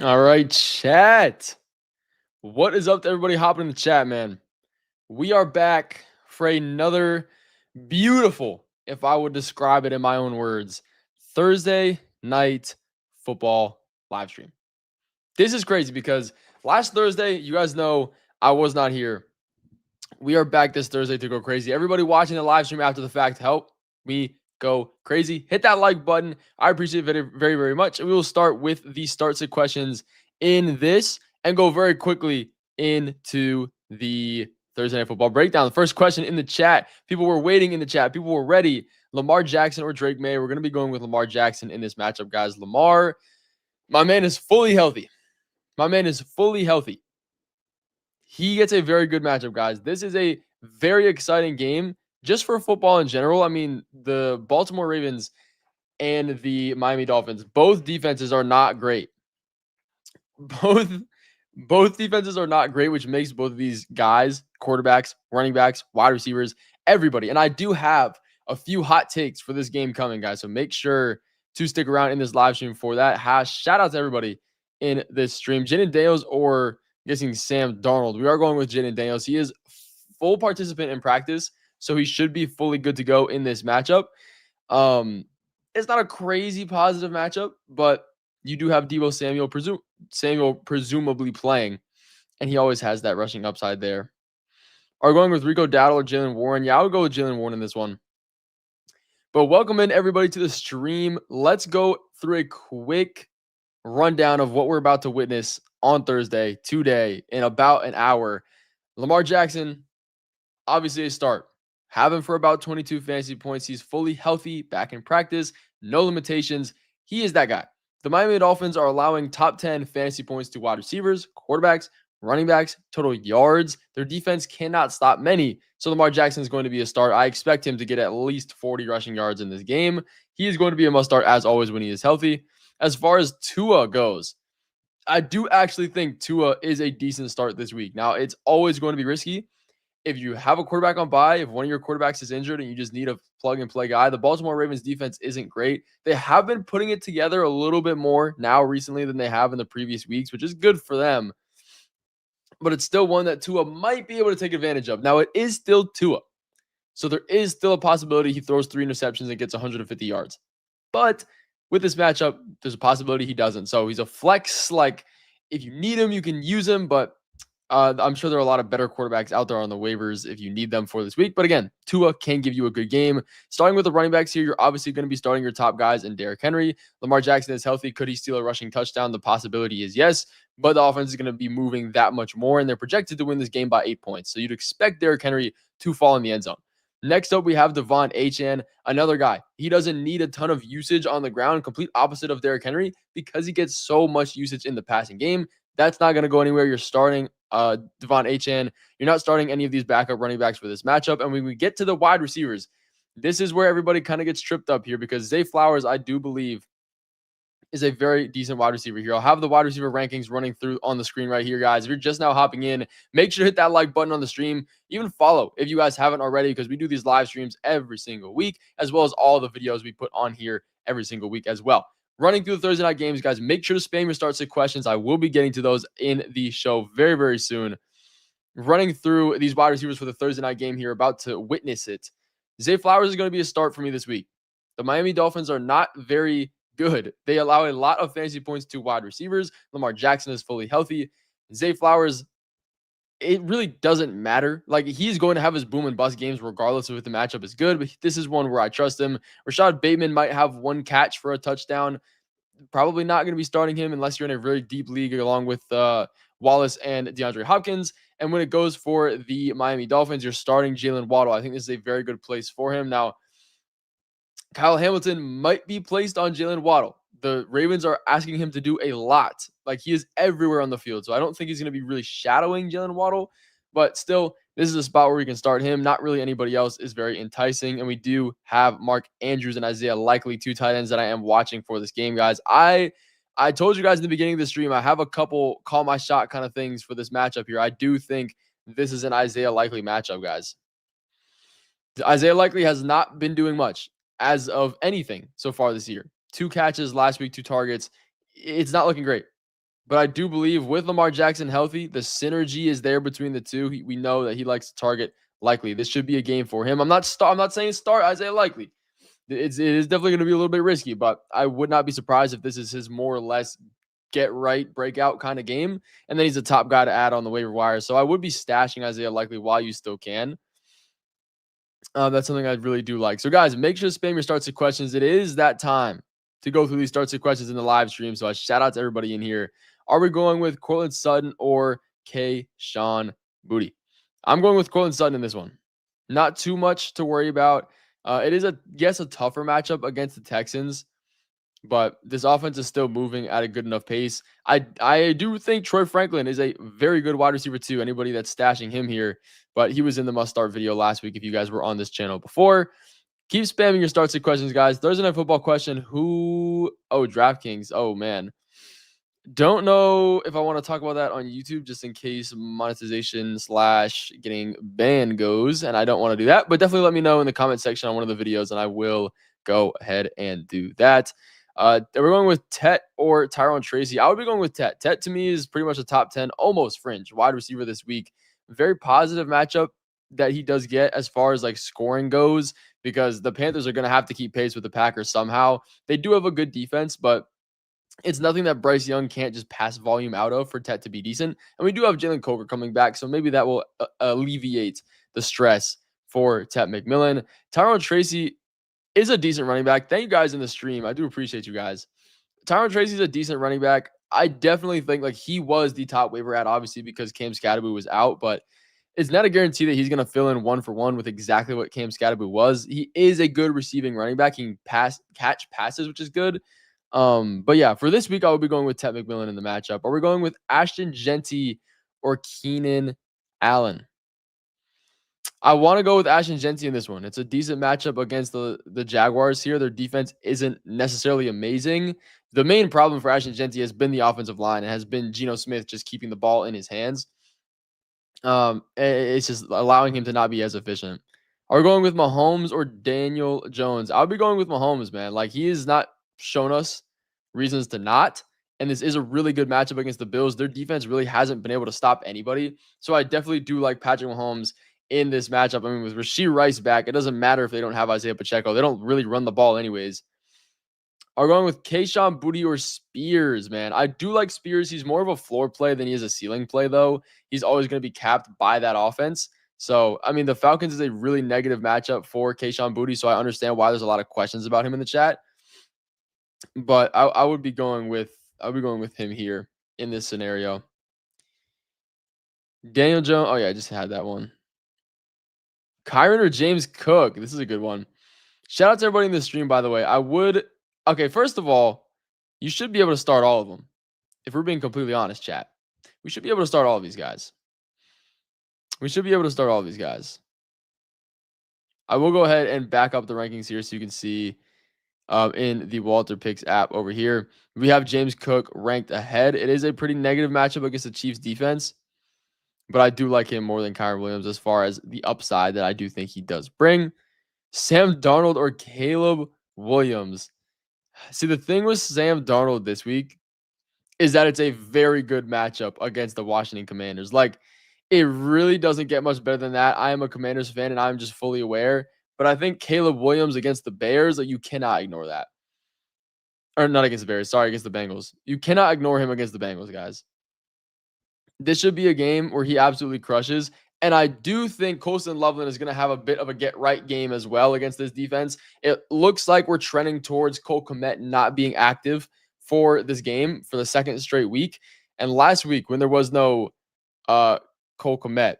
All right, chat. What is up to everybody hopping in the chat, man? We are back for another beautiful, if I would describe it in my own words, Thursday night football live stream. This is crazy because last Thursday, you guys know I was not here. We are back this Thursday to go crazy. Everybody watching the live stream after the fact, help me go crazy. Hit that like button. I appreciate it very, very much. And we will start with the start set questions in this and go very quickly into the Thursday Night Football breakdown. The first question in the chat, people were waiting in the chat. People were ready. Lamar Jackson or Drake May. We're going to be going with Lamar Jackson in this matchup, guys. Lamar, my man is fully healthy. My man is fully healthy. He gets a very good matchup, guys. This is a very exciting game just for football in general. I mean, the Baltimore Ravens and the Miami Dolphins, both defenses are not great. Both defenses are not great, which makes both of these guys, quarterbacks, running backs, wide receivers, everybody. And I do have a few hot takes for this game coming, guys. So make sure to stick around in this live stream for that. Shout out to everybody in this stream. Jaden Daniels or guessing Sam Darnold. We are going with Jaden Daniels. He is full participant in practice, so he should be fully good to go in this matchup. It's not a crazy positive matchup, but you do have Deebo Samuel presumably playing, and he always has that rushing upside there. Are going with Rico Dowdle or Jalen Warren? Yeah, I would go with Jalen Warren in this one. But welcome in everybody to the stream. Let's go through a quick rundown of what we're about to witness on Thursday, today, in about an hour. Lamar Jackson, obviously a start. Have him for about 22 fantasy points. He's fully healthy, back in practice, no limitations. He is that guy. The Miami Dolphins are allowing top 10 fantasy points to wide receivers, quarterbacks, running backs, total yards. Their defense cannot stop many. So Lamar Jackson is going to be a start. I expect him to get at least 40 rushing yards in this game. He is going to be a must start as always when he is healthy. As far as Tua goes, I do actually think Tua is a decent start this week. Now, it's always going to be risky. If you have a quarterback on bye, if one of your quarterbacks is injured and you just need a plug and play guy, the Baltimore Ravens defense isn't great. They have been putting it together a little bit more now recently than they have in the previous weeks, which is good for them. But it's still one that Tua might be able to take advantage of. Now, it is still Tua. So there is still a possibility he throws 3 interceptions and gets 150 yards. But with this matchup, there's a possibility he doesn't. So he's a flex. Like, if you need him, you can use him. But I'm sure there are a lot of better quarterbacks out there on the waivers if you need them for this week. But again, Tua can give you a good game. Starting with the running backs here, you're obviously going to be starting your top guys in Derrick Henry. Lamar Jackson is healthy. Could he steal a rushing touchdown? The possibility is yes. But the offense is going to be moving that much more, and they're projected to win this game by 8 points. So you'd expect Derrick Henry to fall in the end zone. Next up, we have Devon Achane, another guy. He doesn't need a ton of usage on the ground, complete opposite of Derrick Henry, because he gets so much usage in the passing game. That's not going to go anywhere. You're starting Devon Achane. You're not starting any of these backup running backs for this matchup. And when we get to the wide receivers, this is where everybody kind of gets tripped up here because Zay Flowers, I do believe, is a very decent wide receiver here. I'll have the wide receiver rankings running through on the screen right here, guys. If you're just now hopping in, make sure to hit that like button on the stream. Even follow if you guys haven't already, because we do these live streams every single week, as well as all the videos we put on here every single week as well. Running through the Thursday night games, guys, make sure to spam your start set questions. I will be getting to those in the show very, very soon. Running through these wide receivers for the Thursday night game here, about to witness it. Zay Flowers is going to be a start for me this week. The Miami Dolphins are not very good. They allow a lot of fantasy points to wide receivers. Lamar Jackson is fully healthy. Zay Flowers, it really doesn't matter. Like, he's going to have his boom and bust games regardless of if the matchup is good, but this is one where I trust him. Rashad Bateman might have one catch for a touchdown. Probably not going to be starting him unless you're in a very deep league along with Wallace and DeAndre Hopkins. And when it goes for the Miami Dolphins, you're starting Jalen Waddle. I think this is a very good place for him. Now, Kyle Hamilton might be placed on Jalen Waddle. The Ravens are asking him to do a lot. Like, he is everywhere on the field. So I don't think he's going to be really shadowing Jalen Waddle. But still, this is a spot where we can start him. Not really anybody else is very enticing. And we do have Mark Andrews and Isaiah Likely, 2 tight ends that I am watching for this game, guys. I told you guys in the beginning of the stream, I have a couple call my shot kind of things for this matchup here. I do think this is an Isaiah Likely matchup, guys. Isaiah Likely has not been doing much as of anything so far this year. 2 catches last week, 2 targets. It's not looking great. But I do believe with Lamar Jackson healthy, the synergy is there between the two. We know that he likes to target Likely. This should be a game for him. I'm not saying start Isaiah Likely. It is definitely going to be a little bit risky, but I would not be surprised if this is his more or less get right breakout kind of game. And then he's a top guy to add on the waiver wire. So I would be stashing Isaiah Likely while you still can. That's something I really do like. So guys, make sure to spam your starts and questions. It is that time to go through these starts and questions in the live stream. So I shout out to everybody in here. Are we going with Cortland Sutton or Sean Booty? I'm going with Cortland Sutton in this one. Not too much to worry about. It is a tougher matchup against the Texans, but this offense is still moving at a good enough pace. I do think Troy Franklin is a very good wide receiver too. Anybody that's stashing him here, but he was in the must start video last week if you guys were on this channel before. Keep spamming your starts and questions, guys. Thursday Night Football question. DraftKings. Oh, man. Don't know if I want to talk about that on YouTube just in case monetization / getting banned goes, and I don't want to do that. But definitely let me know in the comment section on one of the videos, and I will go ahead and do that. We're going with Tet or Tyrone Tracy. I would be going with Tet. Tet to me is pretty much a top 10, almost fringe wide receiver this week. Very positive matchup that he does get as far as like scoring goes, because the Panthers are going to have to keep pace with the Packers somehow. They do have a good defense, but it's nothing that Bryce Young can't just pass volume out of for Tet to be decent. And we do have Jalen Coker coming back, so maybe that will alleviate the stress for Tet McMillan. Tyrone Tracy is a decent running back. Thank you guys in the stream. I do appreciate you guys. Tyrone Tracy is a decent running back. I definitely think like he was the top waiver ad, obviously, because Cam Scatterby was out, but it's not a guarantee that he's going to fill in 1-for-1 with exactly what Cam Scatterby was. He is a good receiving running back. He can catch passes, which is good. But yeah, for this week, I will be going with Tet McMillan in the matchup. Are we going with Ashton Genty or Keenan Allen? I want to go with Ashton Genty in this one. It's a decent matchup against the Jaguars here. Their defense isn't necessarily amazing. The main problem for Ashton Genty has been the offensive line. It has been Geno Smith just keeping the ball in his hands. It's just allowing him to not be as efficient. Are we going with Mahomes or Daniel Jones? I'll be going with Mahomes, man. Like, he has not shown us reasons to not. And this is a really good matchup against the Bills. Their defense really hasn't been able to stop anybody. So I definitely do like Patrick Mahomes in this matchup. I mean, with Rashee Rice back, it doesn't matter if they don't have Isaiah Pacheco. They don't really run the ball anyways. Are going with Sean Booty or Spears, man. I do like Spears. He's more of a floor play than he is a ceiling play, though. He's always going to be capped by that offense. So, I mean, the Falcons is a really negative matchup for Sean Booty, so I understand why there's a lot of questions about him in the chat. But I would be going with him here in this scenario. Daniel Jones. Oh yeah, I just had that one. Kyron or James Cook. This is a good one. Shout out to everybody in the stream, by the way. Okay, first of all, you should be able to start all of them. If we're being completely honest, chat. We should be able to start all of these guys. I will go ahead and back up the rankings here so you can see in the Walter Picks app over here. We have James Cook ranked ahead. It is a pretty negative matchup against the Chiefs defense, but I do like him more than Kyron Williams as far as the upside that I do think he does bring. Sam Darnold or Caleb Williams. See, the thing with Sam Darnold this week is that it's a very good matchup against the Washington Commanders. Like, it really doesn't get much better than that. I am a Commanders fan, and I'm just fully aware. But I think Caleb Williams against the Bears, like, you cannot ignore that. Or not against the Bears. Sorry, against the Bengals. You cannot ignore him against the Bengals, guys. This should be a game where he absolutely crushes. And I do think Colston Loveland is going to have a bit of a get-right game as well against this defense. It looks like we're trending towards Cole Kmet not being active for this game for the second straight week. And last week, when there was no Cole Kmet,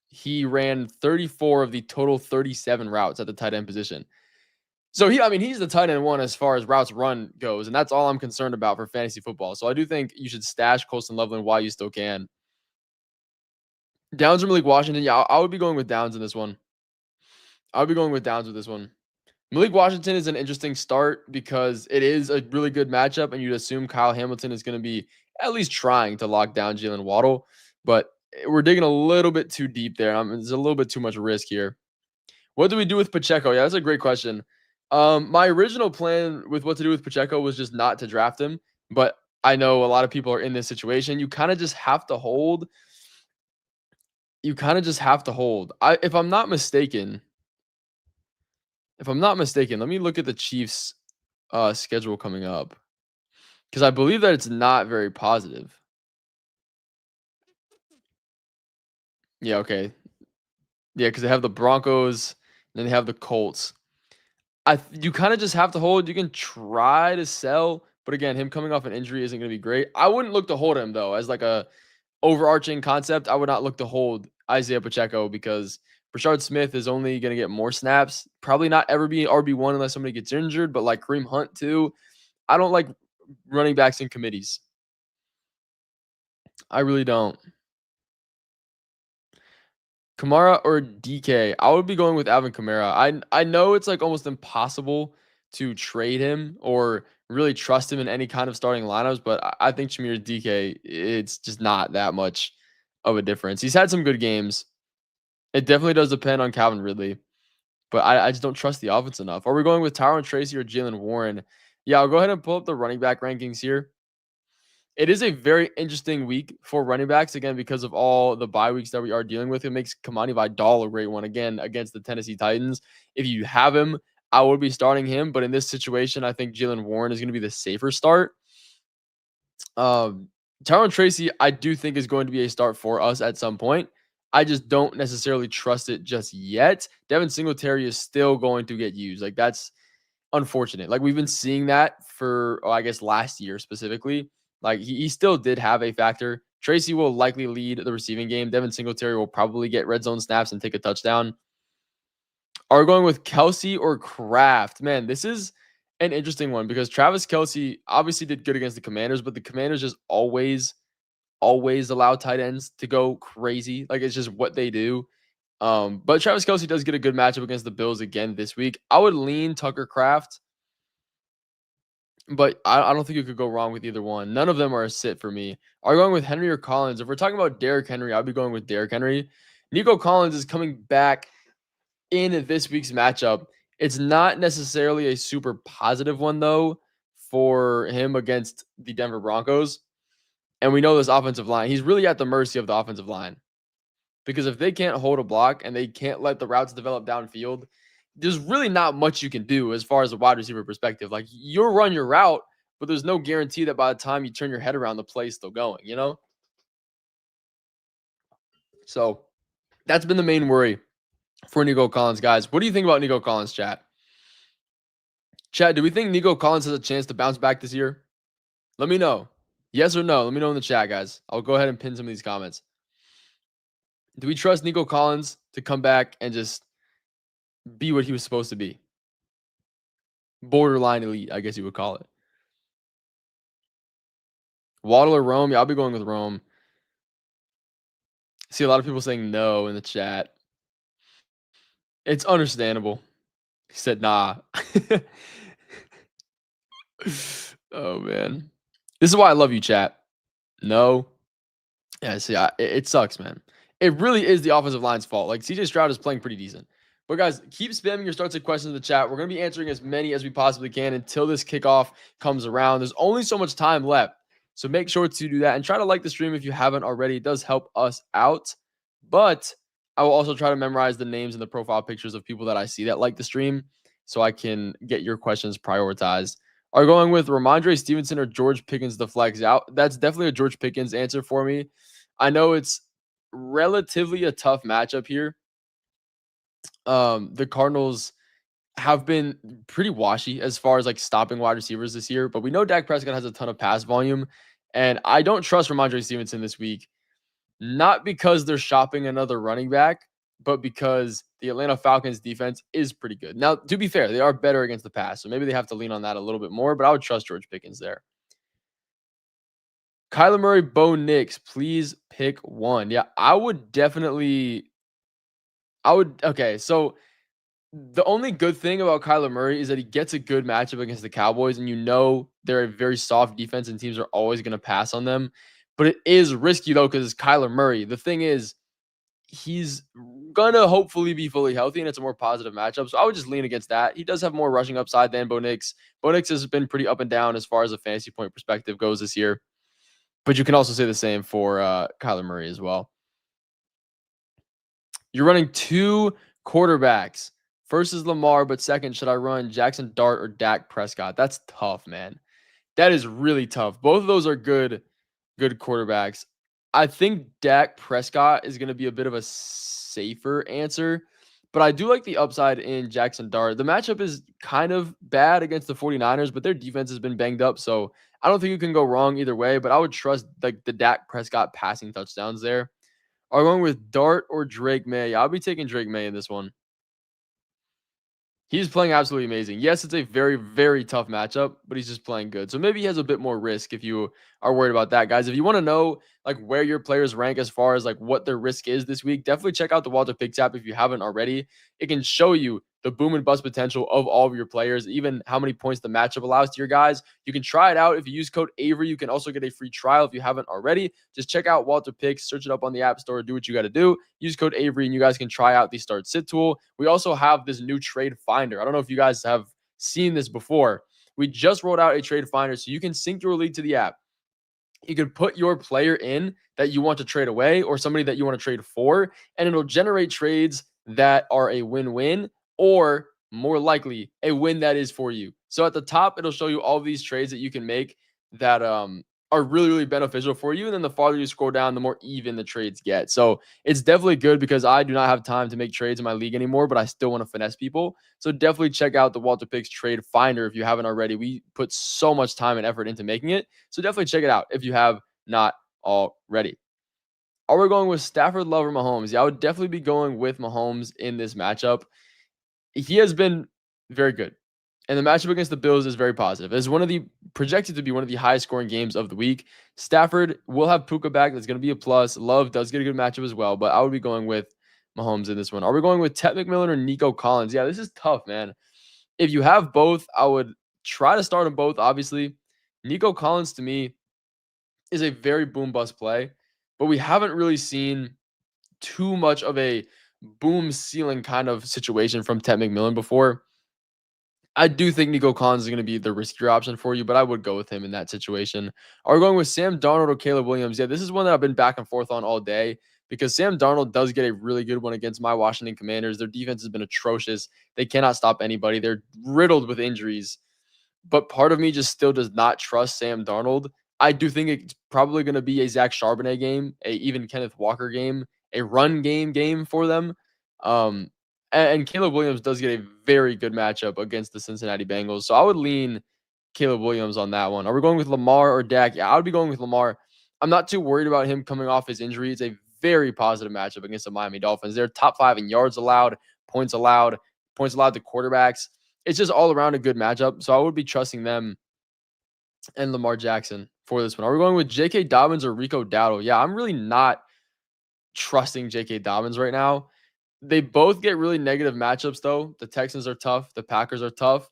he ran 34 of the total 37 routes at the tight end position. So he's the tight end one as far as routes run goes, and that's all I'm concerned about for fantasy football. So I do think you should stash Colston Loveland while you still can. Downs or Malik Washington? Yeah, I would be going with Downs in this one. Malik Washington is an interesting start because it is a really good matchup, and you'd assume Kyle Hamilton is going to be at least trying to lock down Jalen Waddle, but we're digging a little bit too deep there. There's a little bit too much risk here. What do we do with Pacheco? Yeah, that's a great question. My original plan with what to do with Pacheco was just not to draft him, but I know a lot of people are in this situation. You kind of just have to hold. You kind of just have to hold. If I'm not mistaken, let me look at the Chiefs' schedule coming up because I believe that it's not very positive. Yeah, okay. Yeah, because they have the Broncos, then they have the Colts. You kind of just have to hold. You can try to sell, but again, him coming off an injury isn't going to be great. I wouldn't look to hold him though, as like a overarching concept. I would not look to hold Isaiah Pacheco because Brashard Smith is only going to get more snaps. Probably not ever be RB1 unless somebody gets injured, but like Kareem Hunt too. I don't like running backs in committees. I really don't. Kamara or DK? I would be going with Alvin Kamara. I know it's like almost impossible to trade him or really trust him in any kind of starting lineups, but I think Jameer DK, it's just not that much of a difference. He's had some good games. It definitely does depend on Calvin Ridley, but I just don't trust the offense enough. Are we going with Tyron Tracy or Jalen Warren? Yeah, I'll go ahead and pull up the running back rankings here. It is a very interesting week for running backs, again, because of all the bye weeks that we are dealing with. It makes Kamani Vidal a great one, again, against the Tennessee Titans. If you have him, I would be starting him. But in this situation, I think Jalen Warren is going to be the safer start. Tyron Tracy, I do think is going to be a start for us at some point. I just don't necessarily trust it just yet. Devin Singletary is still going to get used. Like, that's unfortunate. Like, we've been seeing that for, I guess, last year specifically. Like, he still did have a factor. Tracy will likely lead the receiving game. Devin Singletary will probably get red zone snaps and take a touchdown. Are we going with Kelsey or Kraft? Man, this is an interesting one because Travis Kelsey obviously did good against the Commanders, but the Commanders just always allow tight ends to go crazy. Like, it's just what they do. But Travis Kelsey does get a good matchup against the Bills again this week. I would lean Tucker Kraft, but I don't think you could go wrong with either one. None of them are a sit for me. Are you going with Henry or Collins? If we're talking about Derrick Henry, I'll be going with Derrick Henry. Nico Collins is coming back in this week's matchup. It's not necessarily a super positive one, though, for him against the Denver Broncos. And we know this offensive line, he's really at the mercy of the offensive line. Because if they can't hold a block and they can't let the routes develop downfield, there's really not much you can do as far as a wide receiver perspective. Like, you'll run your route, but there's no guarantee that by the time you turn your head around, the play's still going, you know? So that's been the main worry for Nico Collins, guys. What do you think about Nico Collins, chat? Chat, do we think Nico Collins has a chance to bounce back this year? Let me know. Yes or no? Let me know in the chat, guys. I'll go ahead and pin some of these comments. Do we trust Nico Collins to come back and just be what he was supposed to be? Borderline elite, I guess you would call it. Waddle or Rome? Yeah, I'll be going with Rome. See a lot of people saying no in the chat. It's understandable. He said nah. Oh, man. This is why I love you, chat. No. Yeah, see, it sucks, man. It really is the offensive line's fault. Like, CJ Stroud is playing pretty decent. But, guys, keep spamming your starts and questions in the chat. We're going to be answering as many as we possibly can until this kickoff comes around. There's only so much time left. So make sure to do that. And try to like the stream if you haven't already. It does help us out. But I will also try to memorize the names and the profile pictures of people that I see that like the stream so I can get your questions prioritized. Are going with Ramondre Stevenson or George Pickens the flex out? That's definitely a George Pickens answer for me. I know it's relatively a tough matchup here. The Cardinals have been pretty washy as far as like stopping wide receivers this year, but we know Dak Prescott has a ton of pass volume, and I don't trust Ramondre Stevenson this week, not because they're shopping another running back, but because the Atlanta Falcons defense is pretty good. Now, to be fair, they are better against the pass, so maybe they have to lean on that a little bit more, but I would trust George Pickens there. Kyler Murray, Bo Nix, please pick one. Yeah, I would definitely. Okay, so the only good thing about Kyler Murray is that he gets a good matchup against the Cowboys, and you know they're a very soft defense, and teams are always going to pass on them. But it is risky, though, because it's Kyler Murray. The thing is, he's gonna hopefully be fully healthy, and it's a more positive matchup. So I would just lean against that. He does have more rushing upside than Bo Nix. Bo Nix has been pretty up and down as far as a fantasy point perspective goes this year. But you can also say the same for Kyler Murray as well. You're running two quarterbacks. First is Lamar, but second, should I run Jackson Dart or Dak Prescott? That's tough, man. That is really tough. Both of those are good quarterbacks. I think Dak Prescott is going to be a bit of a safer answer, but I do like the upside in Jackson Dart. The matchup is kind of bad against the 49ers, but their defense has been banged up, so I don't think you can go wrong either way, but I would trust like the Dak Prescott passing touchdowns there. Are we going with Dart or Drake May? I'll be taking Drake May in this one. He's playing absolutely amazing. Yes, it's a very, very tough matchup, but he's just playing good. So maybe he has a bit more risk if you are worried about that, guys. If you want to know like where your players rank as far as like what their risk is this week, definitely check out the Walter Picks app if you haven't already. It can show you the boom and bust potential of all of your players, even how many points the matchup allows to your guys. You can try it out. If you use code Avery, you can also get a free trial if you haven't already. Just check out Walter Picks, search it up on the App Store, do what you got to do. Use code Avery, and you guys can try out the Start Sit tool. We also have this new trade finder. I don't know if you guys have seen this before. We just rolled out a trade finder, so you can sync your league to the app. You can put your player in that you want to trade away or somebody that you want to trade for, and it'll generate trades that are a win-win or more likely a win that is for you. So at the top, it'll show you all of these trades that you can make that are really, really beneficial for you. And then the farther you scroll down, the more even the trades get. So it's definitely good because I do not have time to make trades in my league anymore, but I still want to finesse people. So definitely check out the Walter Picks Trade Finder if you haven't already. We put so much time and effort into making it. So definitely check it out if you have not already. Are we going with Stafford, Love, or Mahomes? Yeah, I would definitely be going with Mahomes in this matchup. He has been very good. And the matchup against the Bills is very positive. It's projected to be one of the highest scoring games of the week. Stafford will have Puka back. That's going to be a plus. Love does get a good matchup as well, but I would be going with Mahomes in this one. Are we going with Ted McMillan or Nico Collins? Yeah, this is tough, man. If you have both, I would try to start them both, obviously. Nico Collins, to me, is a very boom bust play, but we haven't really seen too much of a boom ceiling kind of situation from Ted McMillan before. I do think Nico Collins is going to be the riskier option for you, but I would go with him in that situation. Are we going with Sam Darnold or Caleb Williams? Yeah, this is one that I've been back and forth on all day because Sam Darnold does get a really good one against my Washington Commanders. Their defense has been atrocious. They cannot stop anybody. They're riddled with injuries. But part of me just still does not trust Sam Darnold. I do think it's probably going to be a Zach Charbonnet game, a even Kenneth Walker game, a run game for them. Um, and Caleb Williams does get a very good matchup against the Cincinnati Bengals. So I would lean Caleb Williams on that one. Are we going with Lamar or Dak? Yeah, I would be going with Lamar. I'm not too worried about him coming off his injury. It's a very positive matchup against the Miami Dolphins. They're top 5 in yards allowed, points allowed to quarterbacks. It's just all around a good matchup. So I would be trusting them and Lamar Jackson for this one. Are we going with J.K. Dobbins or Rico Dowdle? Yeah, I'm really not trusting J.K. Dobbins right now. They both get really negative matchups though. The Texans are tough, the Packers are tough.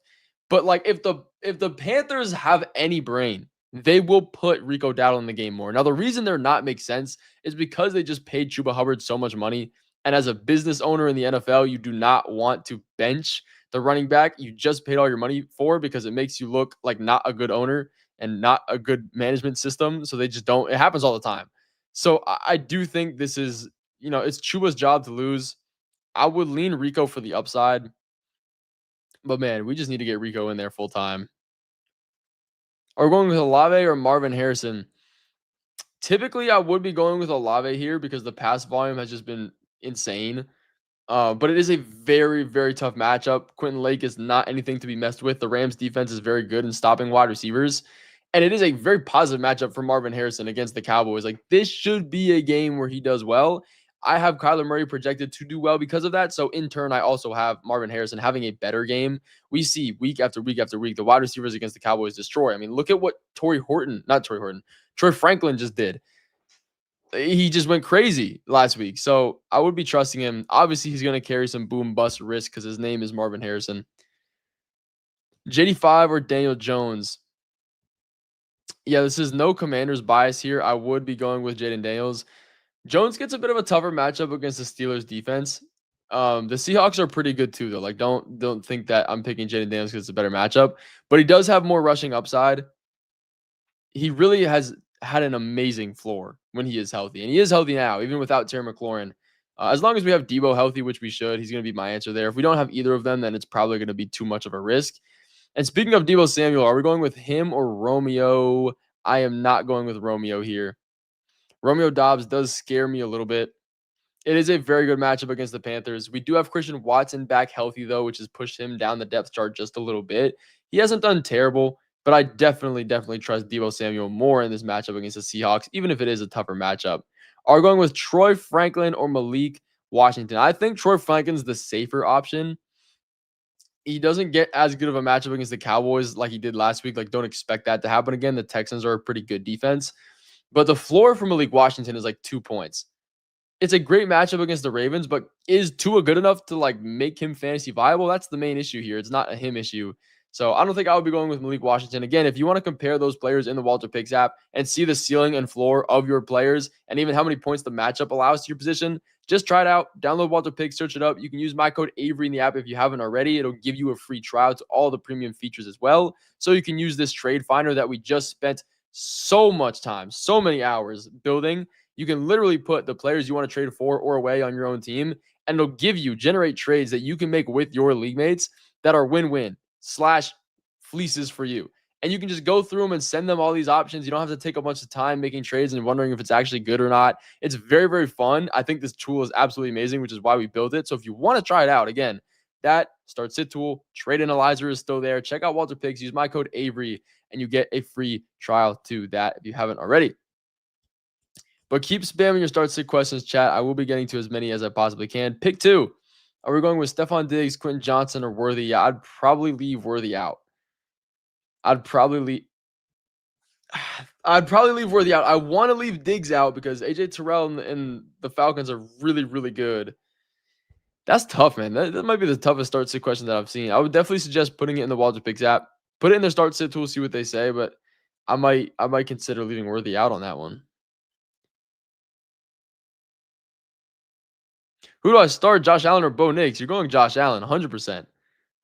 But like if the Panthers have any brain, they will put Rico Dowdle in the game more. Now the reason they're not makes sense is because they just paid Chuba Hubbard so much money. And as a business owner in the NFL, you do not want to bench the running back you just paid all your money for because it makes you look like not a good owner and not a good management system. So they just don't. It happens all the time. So I do think this is, it's Chuba's job to lose. I would lean Rico for the upside. But man, we just need to get Rico in there full time. Are we going with Olave or Marvin Harrison? Typically, I would be going with Olave here because the pass volume has just been insane. But it is a very, very tough matchup. Quentin Lake is not anything to be messed with. The Rams defense is very good in stopping wide receivers. And it is a very positive matchup for Marvin Harrison against the Cowboys. Like, this should be a game where he does well. I have Kyler Murray projected to do well because of that. So, in turn, I also have Marvin Harrison having a better game. We see week after week after week, the wide receivers against the Cowboys destroy. I mean, look at what Troy Franklin just did. He just went crazy last week. So I would be trusting him. Obviously, he's going to carry some boom bust risk because his name is Marvin Harrison. JD5 or Daniel Jones? Yeah, this is no Commanders bias here. I would be going with Jaden Daniels. Jones gets a bit of a tougher matchup against the Steelers defense. The Seahawks are pretty good too, though. Like, don't think that I'm picking Jaden Daniels because it's a better matchup, but he does have more rushing upside. He really has had an amazing floor when he is healthy, and he is healthy now, even without Terry McLaurin. As long as we have Debo healthy, which we should, he's going to be my answer there. If we don't have either of them, then it's probably going to be too much of a risk. And speaking of Debo Samuel, are we going with him or Romeo? I am not going with Romeo here. Romeo Dobbs does scare me a little bit. It is a very good matchup against the Panthers. We do have Christian Watson back healthy, though, which has pushed him down the depth chart just a little bit. He hasn't done terrible, but I definitely trust Debo Samuel more in this matchup against the Seahawks, even if it is a tougher matchup. Are we going with Troy Franklin or Malik Washington? I think Troy Franklin's the safer option. He doesn't get as good of a matchup against the Cowboys like he did last week. Like, don't expect that to happen again. The Texans are a pretty good defense. But the floor for Malik Washington is like 2 points. It's a great matchup against the Ravens, but is Tua good enough to like make him fantasy viable? That's the main issue here. It's not a him issue. So I don't think I would be going with Malik Washington. Again, if you want to compare those players in the Walter Picks app and see the ceiling and floor of your players and even how many points the matchup allows to your position, just try it out. Download Walter Picks, search it up. You can use my code Avery in the app if you haven't already. It'll give you a free trial to all the premium features as well. So you can use this trade finder that we just spent so much time, so many hours building. You can literally put the players you want to trade for or away on your own team, and it'll generate trades that you can make with your league mates that are win-win / fleeces for you. And you can just go through them and send them all these options. You don't have to take a bunch of time making trades and wondering if it's actually good or not. It's very fun. I think this tool is absolutely amazing, which is why we built it. So if you want to try it out, again, that start sit tool, trade analyzer is still there. Check out Walter Picks. Use my code Avery, and you get a free trial to that if you haven't already. But keep spamming your start sit questions, chat. I will be getting to as many as I possibly can. Pick two. Are we going with Stephon Diggs, Quentin Johnson, or Worthy? Yeah, I'd probably leave Worthy out. I'd probably leave Worthy out. I want to leave Diggs out because AJ Terrell and the Falcons are really good. That's tough, man. That might be the toughest start sit question that I've seen. I would definitely suggest putting it in the Walter Picks app. Put it in their start sit tool, see what they say, but I might consider leaving Worthy out on that one. Who do I start, Josh Allen or Bo Nix? You're going Josh Allen, 100%.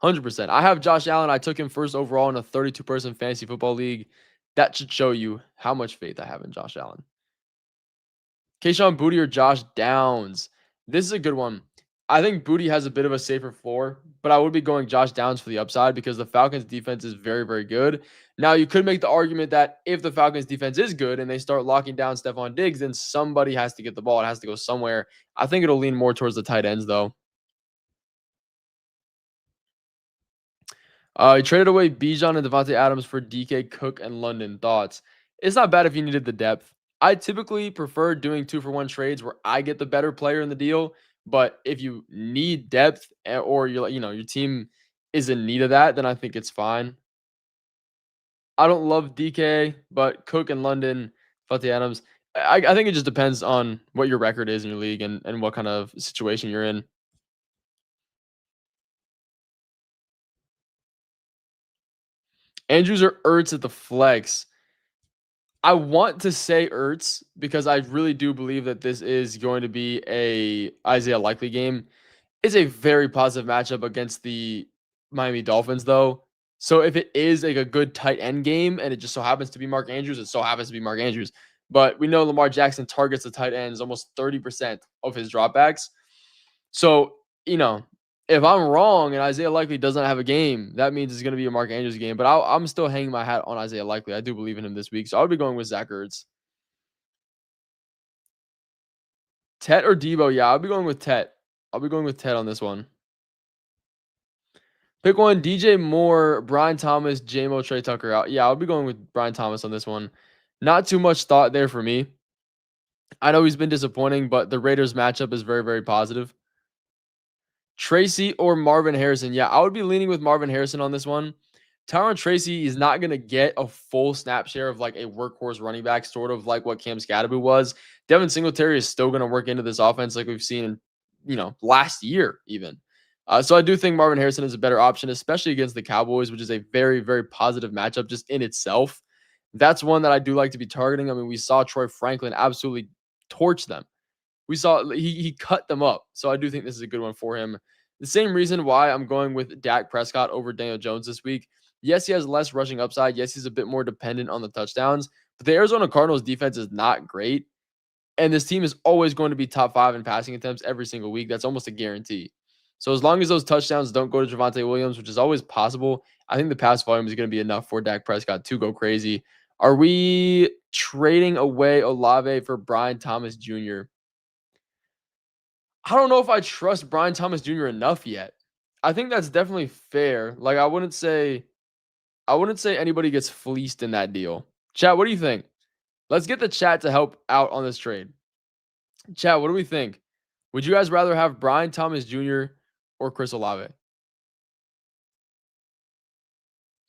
100%. I have Josh Allen. I took him first overall in a 32-person fantasy football league. That should show you how much faith I have in Josh Allen. Kayshon Boutte or Josh Downs? This is a good one. I think Boutte has a bit of a safer floor, but I would be going Josh Downs for the upside because the Falcons defense is very good. Now, you could make the argument that if the Falcons defense is good and they start locking down Stephon Diggs, then somebody has to get the ball. It has to go somewhere. I think it'll lean more towards the tight ends, though. He traded away Bijan and Devontae Adams for DK, Cook, and London. Thoughts? It's not bad if you needed the depth. I typically prefer doing 2-for-1 trades where I get the better player in the deal. But if you need depth or your team is in need of that, then I think it's fine. I don't love DK, but Cook and London, Devontae Adams. I think it just depends on what your record is in your league and what kind of situation you're in. Andrews or Ertz at the flex. I want to say Ertz because I really do believe that this is going to be a Isaiah Likely game. It's a very positive matchup against the Miami Dolphins, though. So if it is like a good tight end game and it just so happens to be Mark Andrews, it so happens to be Mark Andrews. But we know Lamar Jackson targets the tight ends almost 30% of his dropbacks. So, if I'm wrong and Isaiah Likely doesn't have a game, that means it's going to be a Mark Andrews game. But I'm still hanging my hat on Isaiah Likely. I do believe in him this week. So I would be going with Zach Ertz. Tet or Debo? Yeah, I'll be going with Tet. I'll be going with Tet on this one. Pick one, DJ Moore, Brian Thomas, JMO, Trey Tucker out. Yeah, I'll be going with Brian Thomas on this one. Not too much thought there for me. I know he's been disappointing, but the Raiders matchup is very positive. Tracy or Marvin Harrison? Yeah, I would be leaning with Marvin Harrison on this one. Tyron Tracy is not going to get a full snap share of like a workhorse running back, sort of like what Cam Scadaboo was. Devin Singletary is still going to work into this offense like we've seen, last year even. So I do think Marvin Harrison is a better option, especially against the Cowboys, which is a very positive matchup just in itself. That's one that I do like to be targeting. I mean, we saw Troy Franklin absolutely torch them. we saw he cut them up. So I do think this is a good one for him. The same reason why I'm going with Dak Prescott over Daniel Jones this week. Yes, he has less rushing upside. Yes, he's a bit more dependent on the touchdowns, but the Arizona Cardinals defense is not great. And this team is always going to be top 5 in passing attempts every single week. That's almost a guarantee. So as long as those touchdowns don't go to Javonte Williams, which is always possible, I think the pass volume is going to be enough for Dak Prescott to go crazy. Are we trading away Olave for Brian Thomas Jr.? I don't know if I trust Brian Thomas Jr. enough yet. I think that's definitely fair. Like I wouldn't say anybody gets fleeced in that deal. Chat, what do you think? Let's get the chat to help out on this trade. Chat, what do we think? Would you guys rather have Brian Thomas Jr. or Chris Olave?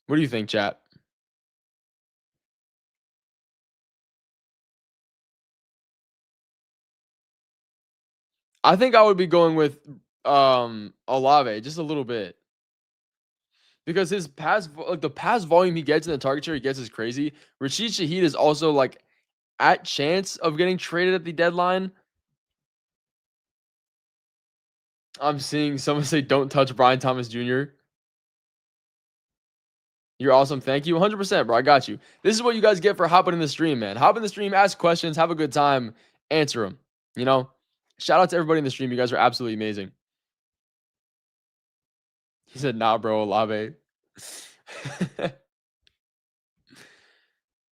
What do you think, chat? I think I would be going with Olave just a little bit because his like the pass volume he gets in the target share he gets is crazy. Rashid Shaheed is also like at chance of getting traded at the deadline. I'm seeing someone say don't touch Brian Thomas Jr. You're awesome. Thank you. 100%, bro. I got you. This is what you guys get for hopping in the stream, man. Hop in the stream, ask questions, have a good time, answer them. You know, shout out to everybody in the stream. You guys are absolutely amazing. He said, nah, bro, Olave.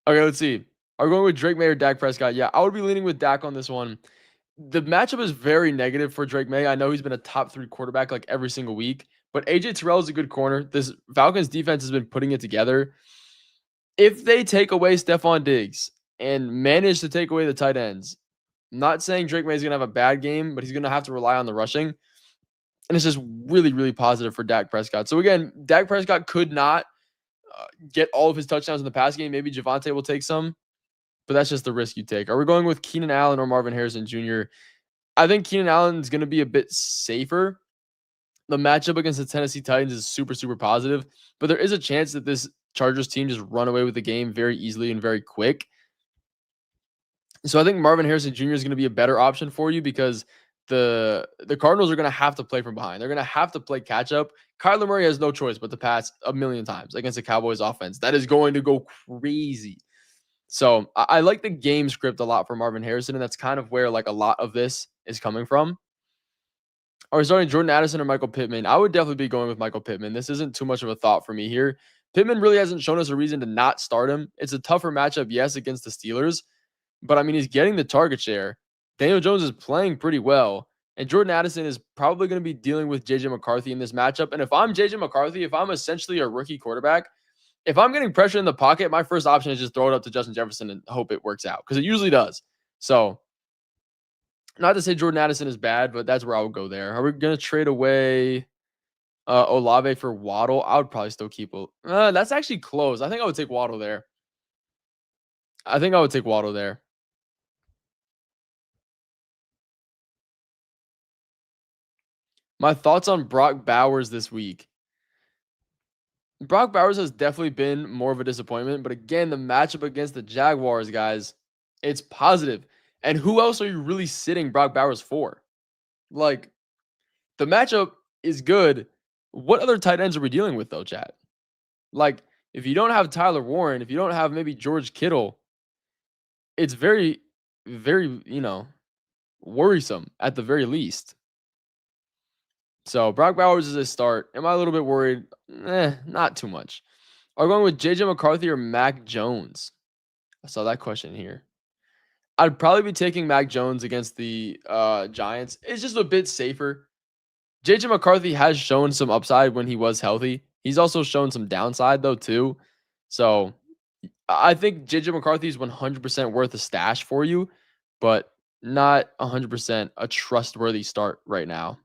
Okay, let's see. Are we going with Drake May or Dak Prescott? Yeah, I would be leaning with Dak on this one. The matchup is very negative for Drake May. I know he's been a top 3 quarterback like every single week, but AJ Terrell is a good corner. This Falcons defense has been putting it together. If they take away Stephon Diggs and manage to take away the tight ends, I'm not saying Drake May is going to have a bad game, but he's going to have to rely on the rushing. And it's just really, really positive for Dak Prescott. So again, Dak Prescott could not get all of his touchdowns in the pass game. Maybe Javonte will take some, but that's just the risk you take. Are we going with Keenan Allen or Marvin Harrison Jr.? I think Keenan Allen is going to be a bit safer. The matchup against the Tennessee Titans is super, super positive, but there is a chance that this Chargers team just run away with the game very easily and very quick. So I think Marvin Harrison Jr. is going to be a better option for you because the Cardinals are going to have to play from behind. They're going to have to play catch up. Kyler Murray has no choice but to pass a million times against the Cowboys offense. That is going to go crazy. So I like the game script a lot for Marvin Harrison, and that's kind of where like a lot of this is coming from. Are we starting Jordan Addison or Michael Pittman? I would definitely be going with Michael Pittman. This isn't too much of a thought for me here. Pittman really hasn't shown us a reason to not start him. It's a tougher matchup, yes, against the Steelers, but I mean, he's getting the target share. Daniel Jones is playing pretty well, and Jordan Addison is probably going to be dealing with JJ McCarthy in this matchup. And if I'm JJ McCarthy, if I'm essentially a rookie quarterback, if I'm getting pressure in the pocket, my first option is just throw it up to Justin Jefferson and hope it works out because it usually does. So, not to say Jordan Addison is bad, but that's where I would go there. Are we going to trade away Olave for Waddle? I would probably still keep that's actually close. I think I would take Waddle there. I think I would take Waddle there. My thoughts on Brock Bowers this week. Brock Bowers has definitely been more of a disappointment, but again, the matchup against the Jaguars, guys, it's positive. And who else are you really sitting Brock Bowers for? Like, the matchup is good. What other tight ends are we dealing with, though, chat? Like, if you don't have Tyler Warren, if you don't have maybe George Kittle, it's very, very, worrisome at the very least. So Brock Bowers is a start. Am I a little bit worried? Not too much. Are we going with JJ McCarthy or Mac Jones? I saw that question here. I'd probably be taking Mac Jones against the Giants. It's just a bit safer. JJ McCarthy has shown some upside when he was healthy. He's also shown some downside though too. So I think JJ McCarthy is 100% worth a stash for you, but not 100% a trustworthy start right now.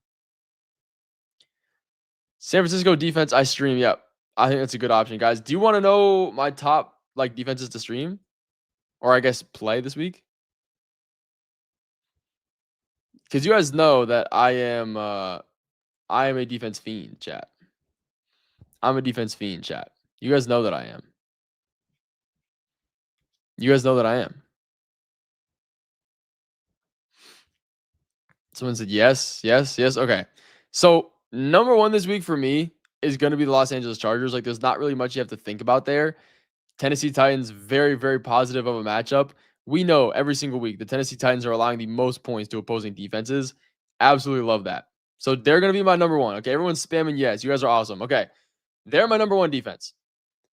San Francisco defense, I stream. Yep. I think that's a good option, guys. Do you want to know my top like defenses to stream? Or I guess play this week? Because you guys know that I am a defense fiend, chat. I'm a defense fiend, chat. You guys know that I am. You guys know that I am. Someone said yes, yes, yes. Okay. So number one this week for me is going to be the Los Angeles Chargers. Like, there's not really much you have to think about there. Tennessee Titans, very, very positive of a matchup. We know every single week the Tennessee Titans are allowing the most points to opposing defenses. Absolutely love that. So they're going to be my number one. Okay. Everyone's spamming yes. You guys are awesome. Okay. They're my number one defense.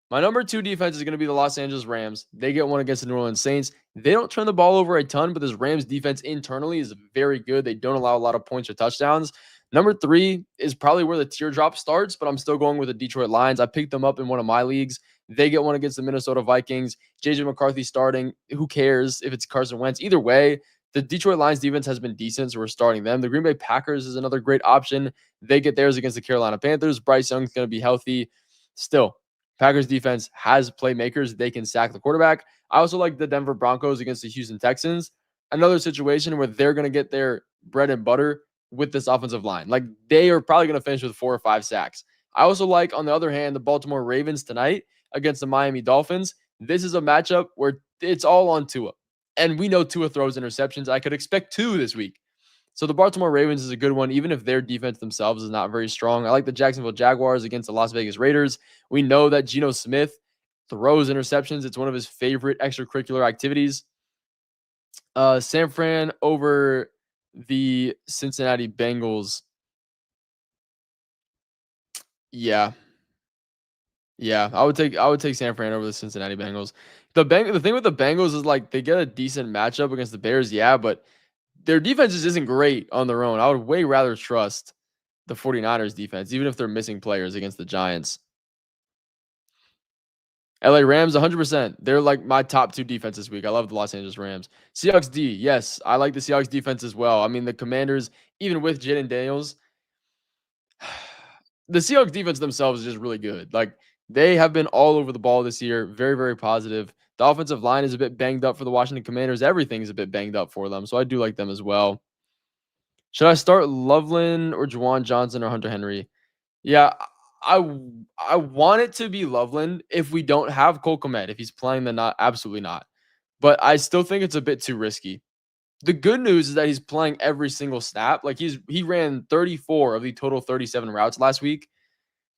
My number two defense is going to be the Los Angeles Rams. They get one against the New Orleans Saints. They don't turn the ball over a ton, but this Rams defense internally is very good. They don't allow a lot of points or touchdowns. Number three is probably where the teardrop starts, but I'm still going with the Detroit Lions. I picked them up in one of my leagues. They get one against the Minnesota Vikings. JJ McCarthy starting. Who cares if it's Carson Wentz? Either way, the Detroit Lions defense has been decent, so we're starting them. The Green Bay Packers is another great option. They get theirs against the Carolina Panthers. Bryce Young's going to be healthy. Still, Packers defense has playmakers. They can sack the quarterback. I also like the Denver Broncos against the Houston Texans. Another situation where they're going to get their bread and butter with this offensive line. Like, they are probably going to finish with 4 or 5 sacks. I also like, on the other hand, the Baltimore Ravens tonight against the Miami Dolphins. This is a matchup where it's all on Tua. And we know Tua throws interceptions. I could expect 2 this week. So the Baltimore Ravens is a good one, even if their defense themselves is not very strong. I like the Jacksonville Jaguars against the Las Vegas Raiders. We know that Geno Smith throws interceptions. It's one of his favorite extracurricular activities. San Fran over the Cincinnati Bengals. Yeah. Yeah. I would take San Fran over the Cincinnati Bengals. The thing with the Bengals is, like, they get a decent matchup against the Bears, yeah, but their defense just isn't great on their own. I would way rather trust the 49ers defense, even if they're missing players against the Giants. LA Rams, 100%. They're like my top 2 defense this week. I love the Los Angeles Rams. Seahawks D, yes, I like the Seahawks defense as well. I mean, the Commanders, even with Jaden Daniels, the Seahawks defense themselves is just really good. Like, they have been all over the ball this year. Very, very positive. The offensive line is a bit banged up for the Washington Commanders. Everything is a bit banged up for them. So I do like them as well. Should I start Loveland or Juwan Johnson or Hunter Henry? Yeah, I want it to be Loveland if we don't have Cole Kmet. If he's playing, then not, absolutely not. But I still think it's a bit too risky. The good news is that he's playing every single snap. Like, he ran 34 of the total 37 routes last week.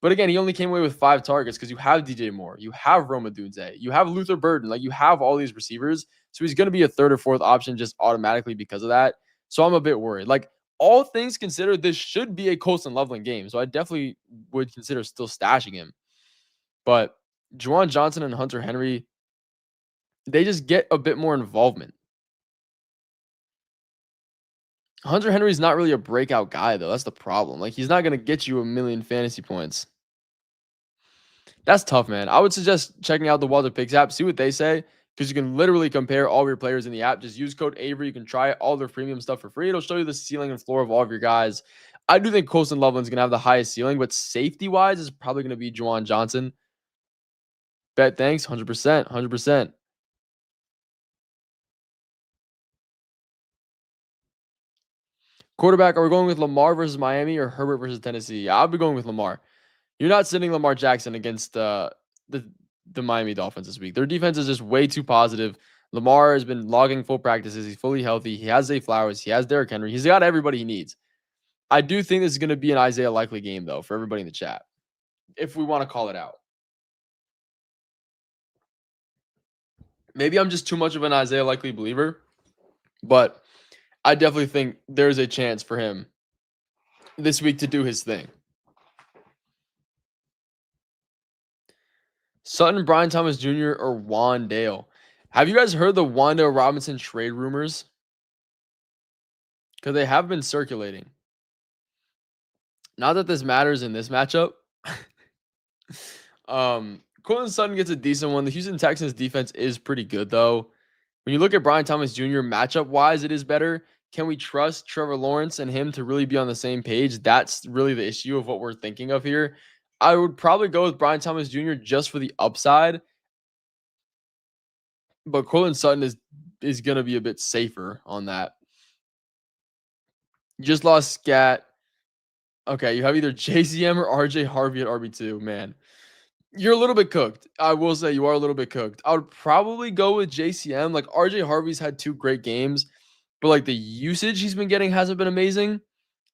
But again, he only came away with 5 targets because you have DJ Moore, you have Roma Dunze, you have Luther Burden, like, you have all these receivers. So he's going to be a third or fourth option just automatically because of that. So I'm a bit worried. Like, all things considered, this should be a Colson Loveland game. So I definitely would consider still stashing him. But Juwan Johnson and Hunter Henry, they just get a bit more involvement. Hunter Henry's not really a breakout guy, though. That's the problem. Like, he's not going to get you a million fantasy points. That's tough, man. I would suggest checking out the Walter Picks app, see what they say, because you can literally compare all of your players in the app. Just use code Avery. You can try all their premium stuff for free. It'll show you the ceiling and floor of all of your guys. I do think Colson Loveland's going to have the highest ceiling, but safety-wise is probably going to be Juwan Johnson. Bet thanks, 100%, 100%. Quarterback, are we going with Lamar versus Miami or Herbert versus Tennessee? Yeah, I'll be going with Lamar. You're not sitting Lamar Jackson against the Miami Dolphins this week. Their defense is just way too positive. Lamar has been logging full practices. He's fully healthy. He has Zay Flowers. He has Derrick Henry. He's got everybody he needs. I do think this is going to be an Isaiah Likely game, though, for everybody in the chat, if we want to call it out. Maybe I'm just too much of an Isaiah Likely believer, but I definitely think there's a chance for him this week to do his thing. Sutton, Brian Thomas Jr., or Wandale? Have you guys heard the Wandale Robinson trade rumors? Because they have been circulating. Not that this matters in this matchup. Courtland Sutton gets a decent one. The Houston Texans defense is pretty good, though. When you look at Brian Thomas Jr. matchup-wise, it is better. Can we trust Trevor Lawrence and him to really be on the same page? That's really the issue of what we're thinking of here. I would probably go with Brian Thomas Jr. just for the upside. But Courtland Sutton is going to be a bit safer on that. You just lost Scat. Okay, you have either JCM or RJ Harvey at RB2. Man, you're a little bit cooked. I will say you are a little bit cooked. I would probably go with JCM. Like, RJ Harvey's had 2 great games. but like the usage he's been getting hasn't been amazing.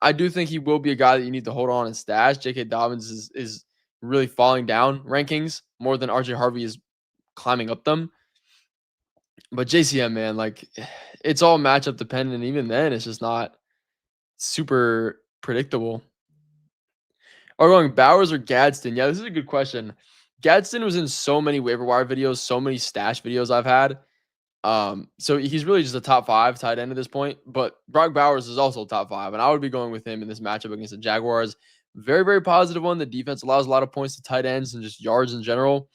I do think he will be a guy that you need to hold on and stash. J.K. Dobbins is really falling down rankings more than R.J. Harvey is climbing up them. But JCM, man, like it's all matchup dependent. And even then, it's just not super predictable. Are we going Bowers or Gadsden? Yeah, this is a good question. Gadsden was in so many waiver wire videos, so many stash videos I've had. So he's really just a top 5 tight end at this point. But Brock Bowers is also top 5, and I would be going with him in this matchup against the Jaguars. Very, very positive one. The defense allows a lot of points to tight ends and just yards in general.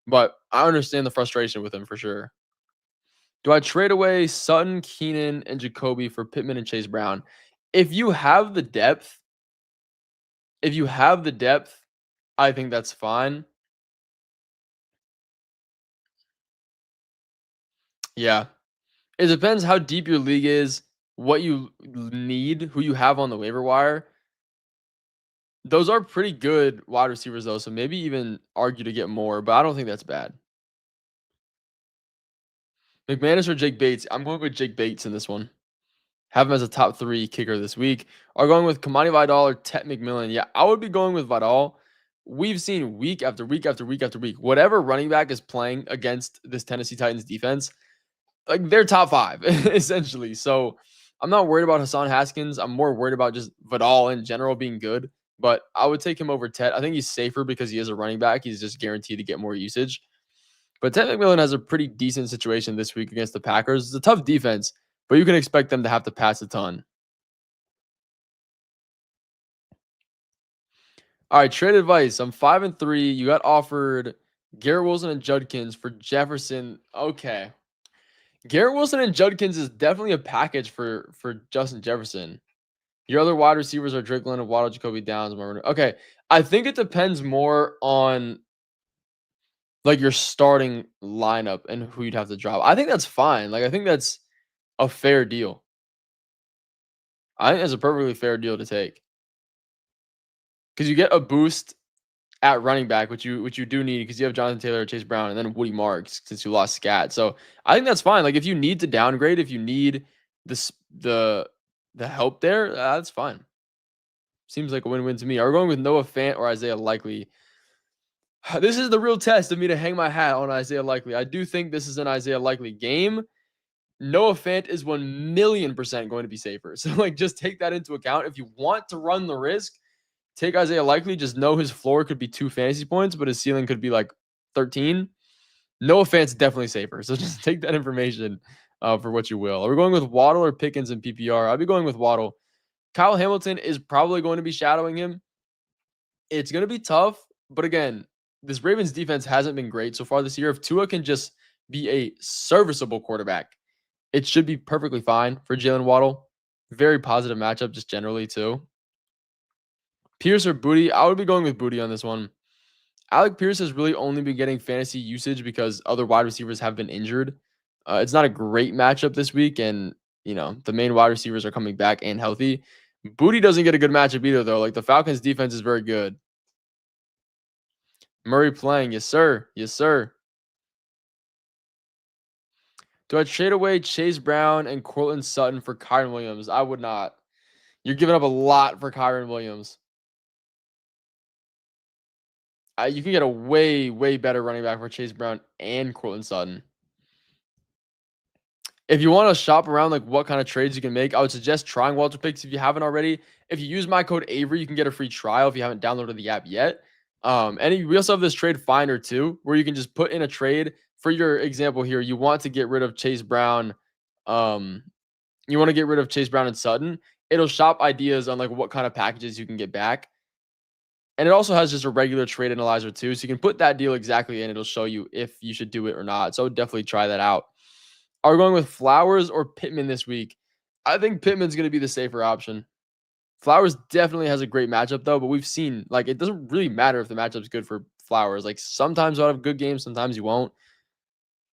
But I understand the frustration with him for sure. Do I trade away Sutton, Keenan, and Jacoby for Pittman and Chase Brown? If you have the depth, if you have the depth, I think that's fine. Yeah. It depends how deep your league is, what you need, who you have on the waiver wire. Those are pretty good wide receivers, though, so maybe even argue to get more, but I don't think that's bad. McManus or Jake Bates? I'm going with Jake Bates in this one. Have him as a top 3 kicker this week. Are going with Kamani Vidal or Tet McMillan? Yeah, I would be going with Vidal. We've seen week after week after week after week, whatever running back is playing against this Tennessee Titans defense, like they're top 5 essentially. So I'm not worried about Hassan Haskins. I'm more worried about just Vidal in general being good. But I would take him over Tet. I think he's safer because he is a running back. He's just guaranteed to get more usage. But Ted McMillan has a pretty decent situation this week against the Packers. It's a tough defense, but you can expect them to have to pass a ton. All right, trade advice. I'm 5-3. You got offered Garrett Wilson and Judkins for Jefferson. Okay. Garrett Wilson and Judkins is definitely a package for Justin Jefferson. Your other wide receivers are Drake London, Waddle, Jacoby Downs, Marvin. Okay. I think it depends more on like your starting lineup and who you'd have to drop. I think that's fine. Like I think that's a fair deal. I think that's a perfectly fair deal to take because you get a boost at running back, which you do need because you have Jonathan Taylor, Chase Brown, and then Woody Marks since you lost Scat. So I think that's fine. Like if you need to downgrade, if you need this the help there, that's fine. Seems like a win-win to me. Are we going with Noah Fant or Isaiah Likely? This is the real test of me to hang my hat on Isaiah Likely. I do think this is an Isaiah Likely game. Noah Fant is 1,000,000% going to be safer. So like just take that into account. If you want to run the risk, take Isaiah Likely. Just know his floor could be 2 fantasy points, but his ceiling could be like 13. Noah Fant's definitely safer. So just take that information for what you will. Are we going with Waddle or Pickens in PPR? I'll be going with Waddle. Kyle Hamilton is probably going to be shadowing him. It's going to be tough, but again, this Ravens defense hasn't been great so far this year. If Tua can just be a serviceable quarterback, it should be perfectly fine for Jalen Waddle. Very positive matchup, just generally, too. Pierce or Booty? I would be going with Booty on this one. Alec Pierce has really only been getting fantasy usage because other wide receivers have been injured. It's not a great matchup this week, and the main wide receivers are coming back and healthy. Booty doesn't get a good matchup either, though. Like the Falcons' defense is very good. Murray playing, yes sir, yes sir. Do I trade away Chase Brown and Cortland Sutton for Kyron Williams? I would not. You're giving up a lot for Kyron Williams. You can get a way, way better running back for Chase Brown and Cortland Sutton. If you want to shop around like what kind of trades you can make, I would suggest trying Walter Picks if you haven't already. If you use my code Avery, you can get a free trial if you haven't downloaded the app yet. And we also have this trade finder too, where you can just put in a trade. For your example here, you want to get rid of Chase Brown. You want to get rid of Chase Brown and Sutton. It'll shop ideas on like what kind of packages you can get back. And it also has just a regular trade analyzer too. So you can put that deal exactly in. It'll show you if you should do it or not. So definitely try that out. Are we going with Flowers or Pittman this week? I think Pittman's going to be the safer option. Flowers definitely has a great matchup though, but we've seen like it doesn't really matter if the matchup's good for Flowers. Like sometimes you'll have good games, sometimes you won't.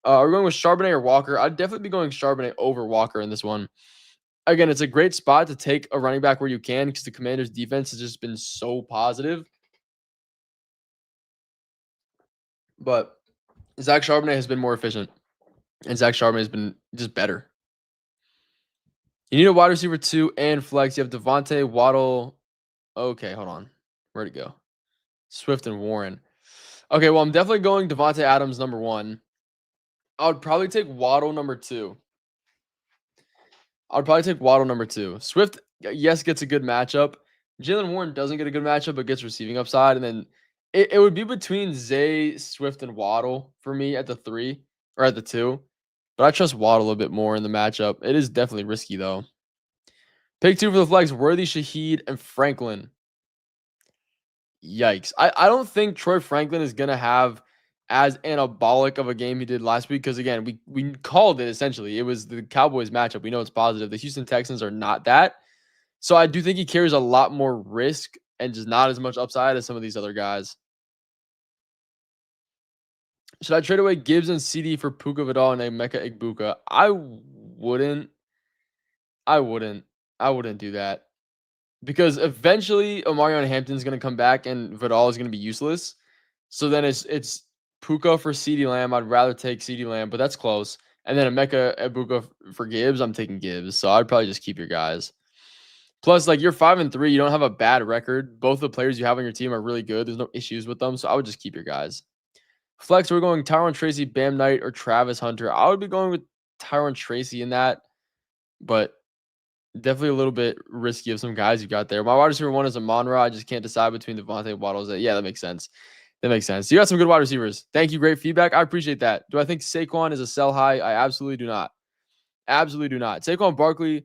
Are we going with Charbonnet or Walker? I'd definitely be going Charbonnet over Walker in this one. Again, it's a great spot to take a running back where you can because the Commanders' defense has just been so positive. But Zach Charbonnet has been more efficient, and Zach Charbonnet has been just better. You need a wide receiver 2 and flex. You have Devontae, Waddle. Okay, hold on. Where'd it go? Swift and Warren. Okay, well, I'm definitely going Devontae Adams number 1. I would probably take Waddle number 2. I'd probably take Waddle number 2. Swift, yes, gets a good matchup. Jalen Warren doesn't get a good matchup, but gets receiving upside. And then it would be between Zay, Swift, and Waddle for me at the 3 or at the 2. But I trust Waddle a bit more in the matchup. It is definitely risky, though. Pick 2 for the flex, Worthy, Shaheed, and Franklin. Yikes. I don't think Troy Franklin is going to have as anabolic of a game he did last week because, again, we called it essentially. It was the Cowboys matchup. We know it's positive. The Houston Texans are not that. So I do think he carries a lot more risk and just not as much upside as some of these other guys. Should I trade away Gibbs and CD for Puka Vidal and Emeka Igbuka? I wouldn't. I wouldn't. I wouldn't do that. Because eventually Omarion Hampton's going to come back and Vidal is going to be useless. So then it's Puka for CeeDee Lamb. I'd rather take CeeDee Lamb, but that's close. And then Emeka Egbuka for Gibbs. I'm taking Gibbs. So I'd probably just keep your guys. Plus, like, you're 5-3. You don't have a bad record. Both the players you have on your team are really good. There's no issues with them. So I would just keep your guys. Flex, we're going Tyron Tracy, Bam Knight, or Travis Hunter. I would be going with Tyron Tracy in that. But definitely a little bit risky of some guys you got there. My wide receiver 1 is Amon-Ra. I just can't decide between Devontae Waddles. Yeah, that makes sense. That makes sense. You got some good wide receivers. Thank you. Great feedback. I appreciate that. Do I think Saquon is a sell high? I absolutely do not. Absolutely do not. Saquon Barkley,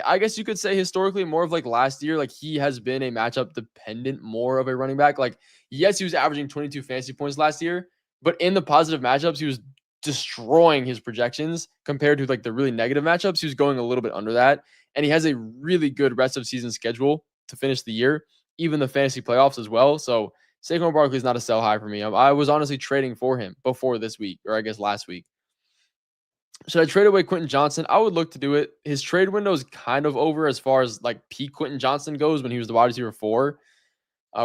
I guess you could say historically more of like last year, like he has been a matchup dependent more of a running back. Like, yes, he was averaging 22 fantasy points last year, but in the positive matchups, he was destroying his projections compared to like the really negative matchups. He was going a little bit under that. And he has a really good rest of season schedule to finish the year, even the fantasy playoffs as well. So Saquon Barkley is not a sell high for me. I was honestly trading for him before this week, or I guess last week. Should I trade away Quentin Johnson? I would look to do it. His trade window is kind of over as far as like peak Quentin Johnson goes when he was the wide receiver 4.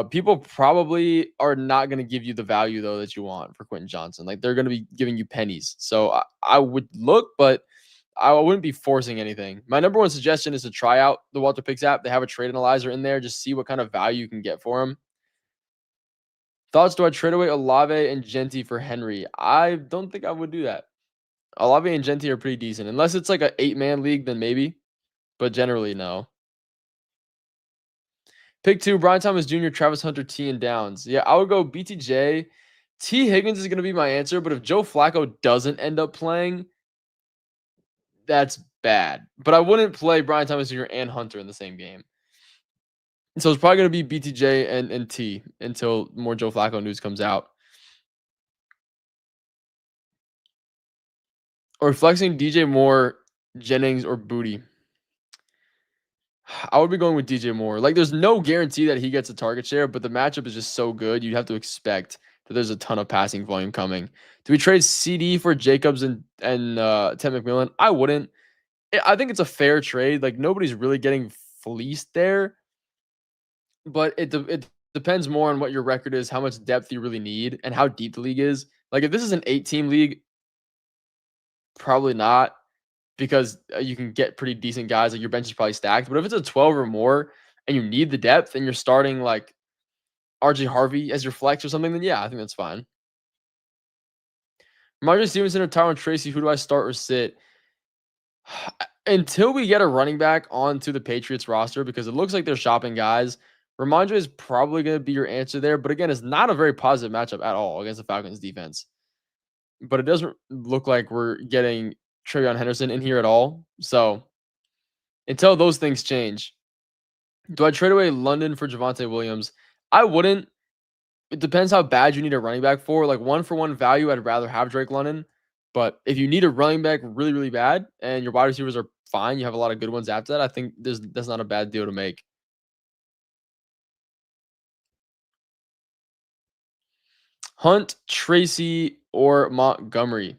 People probably are not going to give you the value though that you want for Quentin Johnson. Like they're going to be giving you pennies. So I would look, but I wouldn't be forcing anything. My number 1 suggestion is to try out the Walter Picks app. They have a trade analyzer in there. Just see what kind of value you can get for him. Thoughts? Do I trade away Olave and Genti for Henry? I don't think I would do that. Olave and Genti are pretty decent. Unless it's like an 8-man league, then maybe. But generally, no. Pick 2, Brian Thomas Jr., Travis Hunter, T, and Downs. Yeah, I would go BTJ. T. Higgins is going to be my answer, but if Joe Flacco doesn't end up playing, that's bad. But I wouldn't play Brian Thomas Jr. and Hunter in the same game. So it's probably going to be BTJ and T until more Joe Flacco news comes out. Or flexing DJ Moore, Jennings, or Booty. I would be going with DJ Moore. Like, there's no guarantee that he gets a target share, but the matchup is just so good. You'd have to expect that there's a ton of passing volume coming. Do we trade CD for Jacobs and Ted McMillan? I wouldn't. I think it's a fair trade. Like, nobody's really getting fleeced there, but it depends more on what your record is, how much depth you really need, and how deep the league is. Like, if this is an 8-team league, probably not, because you can get pretty decent guys. Like your bench is probably stacked. But if it's a 12 or more and you need the depth and you're starting like RJ Harvey as your flex or something, then yeah, I think that's fine. Ramondre Stevenson or Tyron Tracy, who do I start or sit? Until we get a running back onto the Patriots roster, because it looks like they're shopping guys, Ramondre is probably going to be your answer there. But again, it's not a very positive matchup at all against the Falcons defense. But it doesn't look like we're getting Travion Henderson in here at all. So until those things change, do I trade away London for Javonte Williams? I wouldn't. It depends how bad you need a running back for. Like 1-for-1 value, I'd rather have Drake London. But if you need a running back really, really bad and your wide receivers are fine, you have a lot of good ones after that, I think that's not a bad deal to make. Hunt, Tracy, or Montgomery?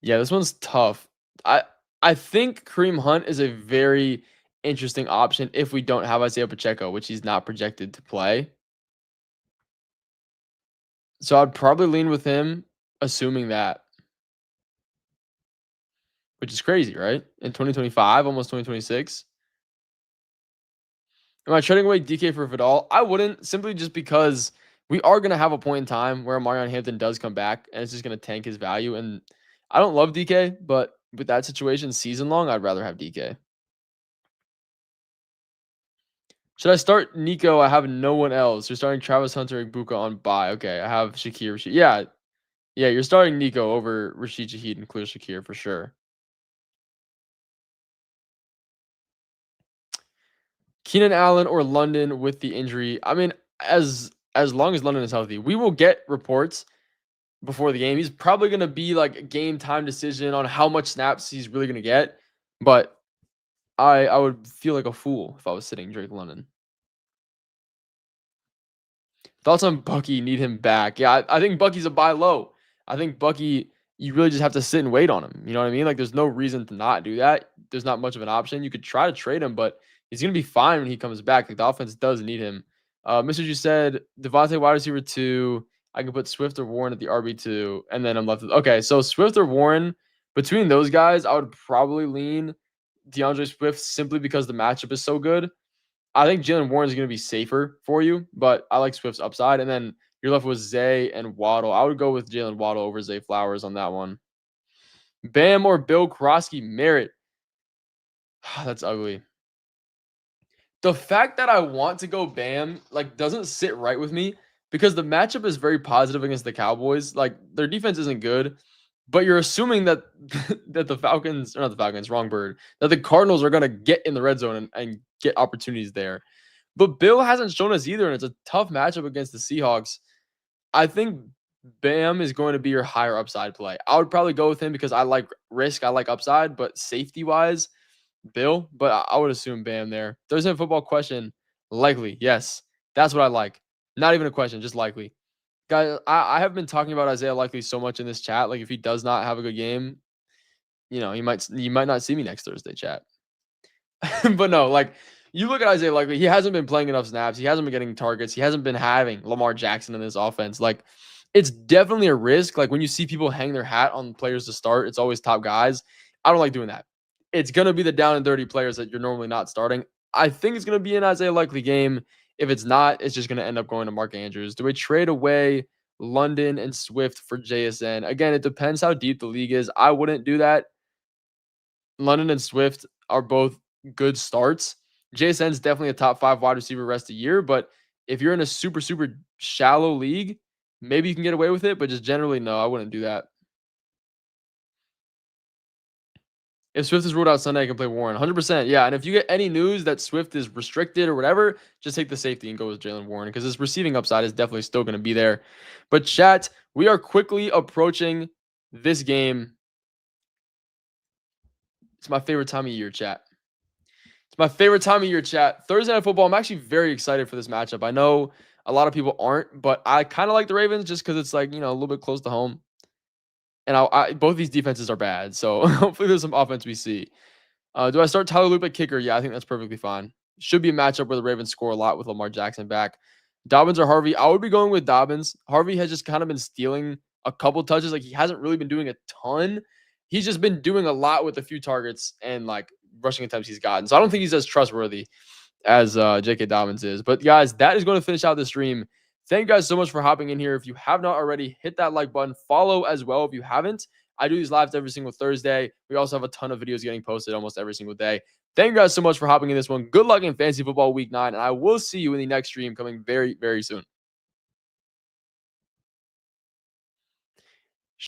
Yeah, this one's tough. I think Kareem Hunt is a very interesting option if we don't have Isaiah Pacheco, which he's not projected to play. So I'd probably lean with him, assuming that. which is crazy, right? In 2025, almost 2026. Am I trading away DK for Vidal? I wouldn't, simply just because we are going to have a point in time where Marion Hampton does come back and it's just going to tank his value. And I don't love DK, but with that situation season long, I'd rather have DK. Should I start Nico? I have no one else. You're starting Travis Hunter and Buka on bye. Okay, I have Shakir. Yeah, yeah, you're starting Nico over Rashid Shaheed and clear Shakir for sure. Keenan Allen or London with the injury. I mean, as long as London is healthy, we will get reports before the game. He's probably going to be like a game time decision on how much snaps he's really going to get. But I would feel like a fool if I was sitting Drake London. Thoughts on Bucky? Need him back? Yeah, I think Bucky's a buy low. I think Bucky, you really just have to sit and wait on him. You know what I mean? Like, there's no reason to not do that. There's not much of an option. You could try to trade him, but he's going to be fine when he comes back. Like, the offense does need him. Mr. You said Devontae wide receiver 2. I can put Swift or Warren at the RB2, and then I'm left with, okay, so Swift or Warren, between those guys, I would probably lean DeAndre Swift simply because the matchup is so good. I think Jalen Warren is going to be safer for you, but I like Swift's upside. And then you're left with Zay and Waddle. I would go with Jalen Waddle over Zay Flowers on that one. Bam or Bill Krosky Merritt. That's ugly. The fact that I want to go Bam like doesn't sit right with me because the matchup is very positive against the Cowboys. Like, their defense isn't good, but you're assuming that that the Falcons, or not the Falcons, wrong bird, that the Cardinals are going to get in the red zone and get opportunities there. But Bill hasn't shown us either, and it's a tough matchup against the Seahawks. I think Bam is going to be your higher upside play. I would probably go with him because I like risk, I like upside, but safety-wise, Bill. But I would assume Bam there. Thursday Night Football question, likely. Yes, that's what I like. Not even a question, just likely. Guys, I have been talking about Isaiah Likely so much in this chat. Like, if he does not have a good game, you might not see me next Thursday, chat. But no, like, you look at Isaiah Likely, he hasn't been playing enough snaps. He hasn't been getting targets. He hasn't been having Lamar Jackson in this offense. Like, it's definitely a risk. Like, when you see people hang their hat on players to start, it's always top guys. I don't like doing that. It's going to be the down and dirty players that you're normally not starting. I think it's going to be an Isaiah Likely game. If it's not, it's just going to end up going to Mark Andrews. Do we trade away London and Swift for JSN? Again, it depends how deep the league is. I wouldn't do that. London and Swift are both good starts. JSN's definitely a top 5 wide receiver rest of the year, but if you're in a super, super shallow league, maybe you can get away with it, but just generally, no, I wouldn't do that. If Swift is ruled out Sunday, I can play Warren. 100%. Yeah. And if you get any news that Swift is restricted or whatever, just take the safety and go with Jalen Warren because his receiving upside is definitely still going to be there. But chat, we are quickly approaching this game. It's my favorite time of year, chat. It's my favorite time of year, chat. Thursday Night Football. I'm actually very excited for this matchup. I know a lot of people aren't, but I kind of like the Ravens just because it's like, a little bit close to home. And both these defenses are bad. So hopefully there's some offense we see. Do I start Tyler Loop at kicker? Yeah, I think that's perfectly fine. Should be a matchup where the Ravens score a lot with Lamar Jackson back. Dobbins or Harvey? I would be going with Dobbins. Harvey has just kind of been stealing a couple touches. Like, he hasn't really been doing a ton. He's just been doing a lot with a few targets and like rushing attempts he's gotten. So I don't think he's as trustworthy as J.K. Dobbins is. But guys, that is going to finish out the stream. Thank you guys so much for hopping in here. If you have not already, hit that like button. Follow as well if you haven't. I do these lives every single Thursday. We also have a ton of videos getting posted almost every single day. Thank you guys so much for hopping in this one. Good luck in Fantasy Football Week 9, and I will see you in the next stream coming very, very soon.